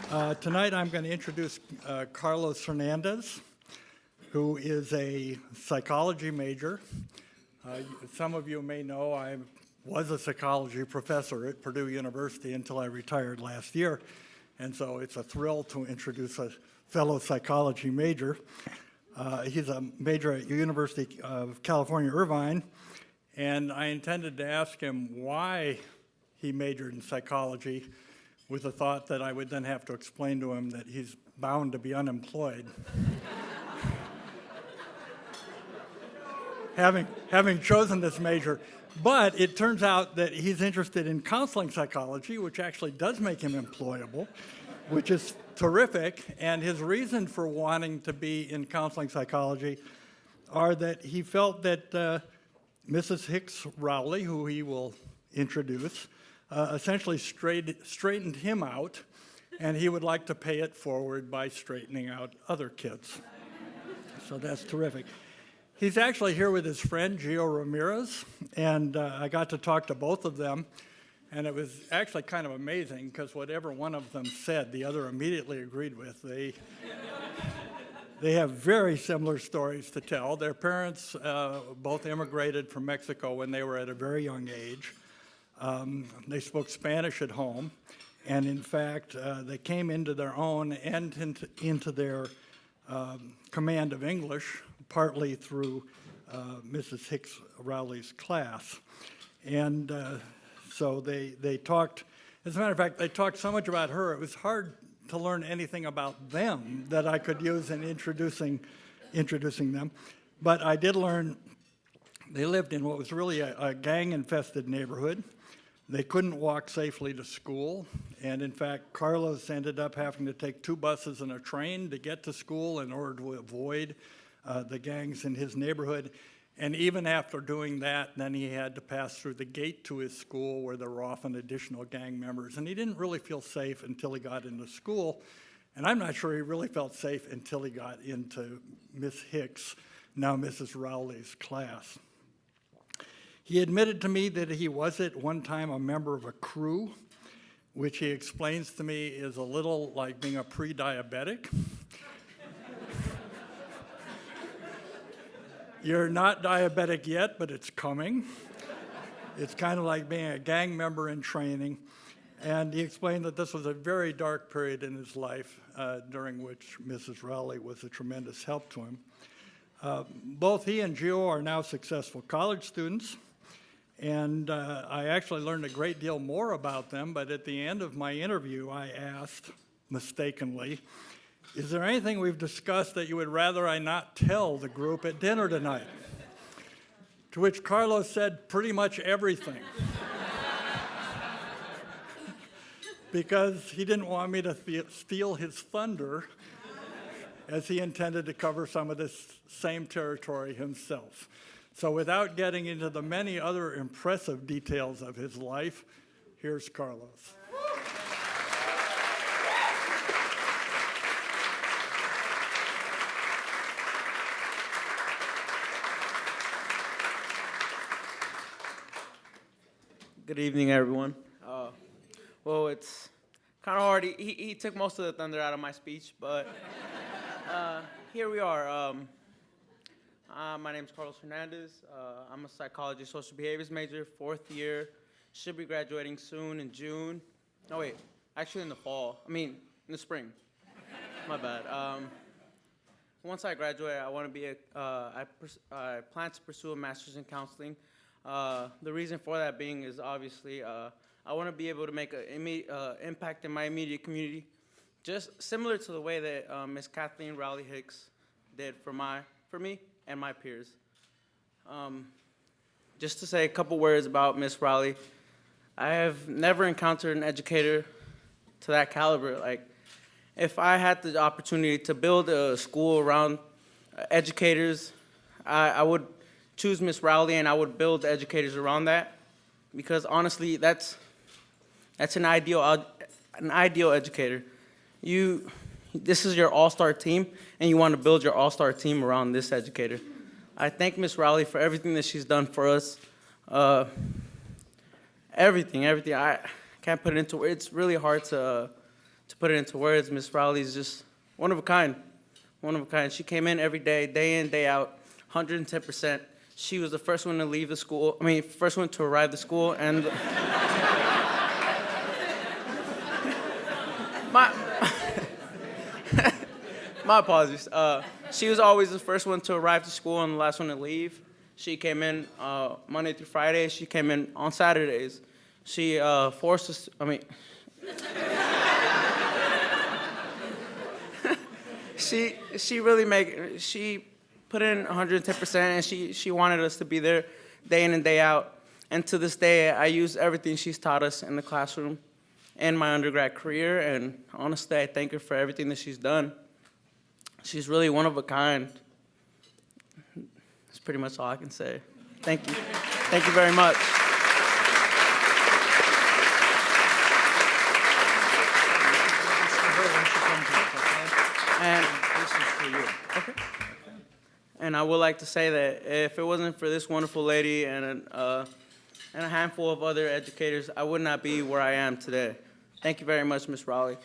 Tonight I'm going to introduce Carlos Hernandez, who is a psychology major. Some of you may know I was a psychology professor at Purdue University until I retired last year, and so it's a thrill to introduce a fellow psychology major. He's a major at University of California, Irvine, and I intended to ask him why he majored in psychology, with the thought that I would then have to explain to him that he's bound to be unemployed. having chosen this major. But it turns out that he's interested in counseling psychology, which actually does make him employable, which is terrific. And his reason for wanting to be in counseling psychology are that he felt that Mrs. Hicks Rowley, who he will introduce, essentially straightened him out, and he would like to pay it forward by straightening out other kids. So that's terrific. He's actually here with his friend, Gio Ramirez, and I got to talk to both of them, and it was actually kind of amazing, because whatever one of them said, the other immediately agreed with. They have very similar stories to tell. Their parents both immigrated from Mexico when they were at a very young age. They spoke Spanish at home, and in fact, they came into their own and into their command of English, partly through Mrs. Hicks Rowley's class. And so they talked, as a matter of fact, they talked so much about her, it was hard to learn anything about them that I could use in introducing them. But I did learn they lived in what was really a gang-infested neighborhood. They couldn't walk safely to school, and in fact, Carlos ended up having to take 2 buses and a train to get to school in order to avoid the gangs in his neighborhood. And even after doing that, then he had to pass through the gate to his school where there were often additional gang members. And he didn't really feel safe until he got into school. And I'm not sure he really felt safe until he got into Miss Hicks, now Mrs. Rowley's class. He admitted to me that he was at one time a member of a crew, which he explains to me is a little like being a pre-diabetic. You're not diabetic yet, but it's coming. It's kind of like being a gang member in training. And he explained that this was a very dark period in his life, during which Mrs. Rowley was a tremendous help to him. Both he and Gio are now successful college students. And I actually learned a great deal more about them, but at the end of my interview, I asked, mistakenly, is there anything we've discussed that you would rather I not tell the group at dinner tonight? To which Carlos said, pretty much everything. Because he didn't want me to steal his thunder, as he intended to cover some of this same territory himself. So without getting into the many other impressive details of his life, here's Carlos. Good evening, everyone. Well, it's kind of hard. He took most of the thunder out of my speech, but here we are. My name is Carlos Hernandez. I'm a psychology social behaviors major, 4th year. Should be graduating soon in June. No, wait, actually in the fall. In the spring. My bad. Once I graduate, I want to be I plan to pursue a master's in counseling. The reason for that being is obviously I want to be able to make an impact in my immediate community, just similar to the way that Miss Kathleen Rowley Hicks did for me and my peers. Just to say a couple words about Miss Rowley, I have never encountered an educator to that caliber. Like, if I had the opportunity to build a school around educators, I would choose Miss Rowley, and I would build the educators around that, because honestly, that's an ideal educator. This is your all-star team, and you want to build your all-star team around this educator. I thank Miss Rowley for everything that she's done for us. Everything. I can't put it into words. It's really hard to to put it into words, Miss Rowley is just one of a kind. One of a kind. She came in every day in, day out, 110%. She was the first one to leave the school, first one to arrive at the school, and my apologies. She was always the first one to arrive to school and the last one to leave. She came in Monday through Friday. She came in on Saturdays. She forced us, she put in 110%, and she wanted us to be there day in and day out. And to this day, I use everything she's taught us in the classroom and my undergrad career, and honestly, I thank her for everything that she's done. She's really one of a kind. That's pretty much all I can say. Thank you. Thank you very much. And this is for you. Okay. And I would like to say that if it wasn't for this wonderful lady and a handful of other educators, I would not be where I am today. Thank you very much, Ms. Rowley.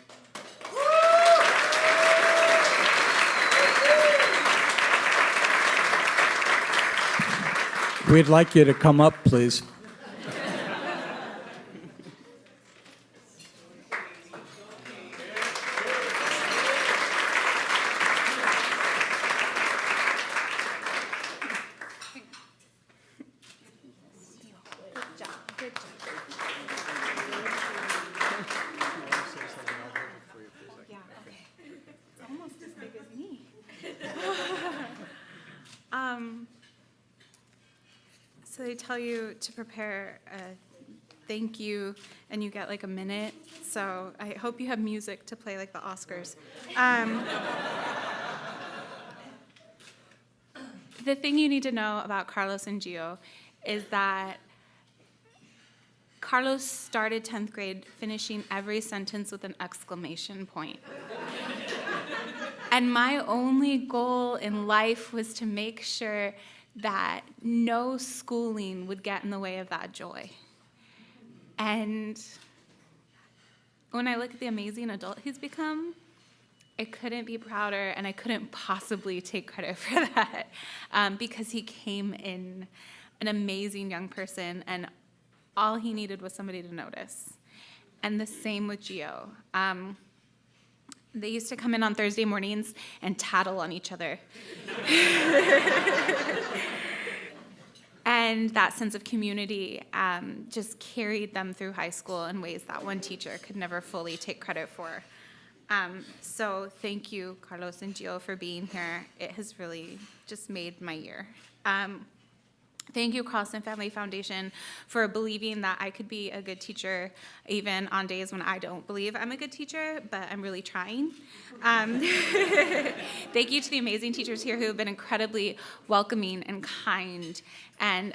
We'd like you to come up, please. So they tell you to prepare a thank you, and you get like a minute. So I hope you have music to play like the Oscars. The thing you need to know about Carlos and Gio is that Carlos started 10th grade finishing every sentence with an exclamation point. And my only goal in life was to make sure that no schooling would get in the way of that joy. And when I look at the amazing adult he's become, I couldn't be prouder, and I couldn't possibly take credit for that, because he came in an amazing young person, and all he needed was somebody to notice. And the same with Gio. They used to come in on Thursday mornings and tattle on each other. And that sense of community just carried them through high school in ways that one teacher could never fully take credit for. So thank you, Carlos and Gio, for being here. It has really just made my year. Thank you, Carlson Family Foundation, for believing that I could be a good teacher even on days when I don't believe I'm a good teacher, but I'm really trying. Thank you to the amazing teachers here who have been incredibly welcoming and kind, and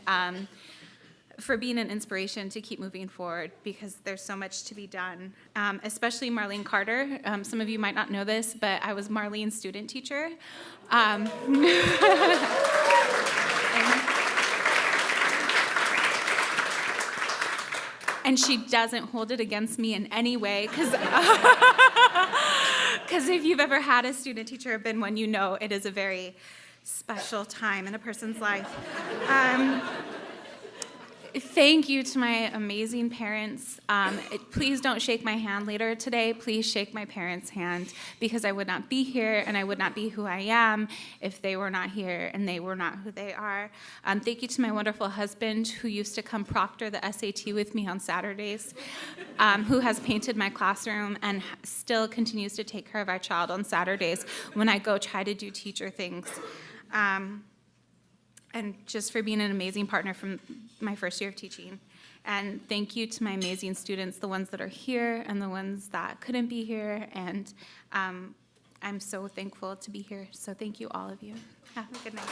for being an inspiration to keep moving forward, because there's so much to be done, especially Marlene Carter. Some of you might not know this, but I was Marlene's student teacher. And she doesn't hold it against me in any way, because if you've ever had a student teacher or been one, you know it is a very special time in a person's life. Thank you to my amazing parents. Please don't shake my hand later today. Please shake my parents' hand, because I would not be here and I would not be who I am if they were not here and they were not who they are. Thank you to my wonderful husband, who used to come proctor the SAT with me on Saturdays, who has painted my classroom and still continues to take care of our child on Saturdays when I go try to do teacher things. And just for being an amazing partner from my first year of teaching. And thank you to my amazing students, the ones that are here and the ones that couldn't be here. And I'm so thankful to be here. So thank you, all of you. Have a good night.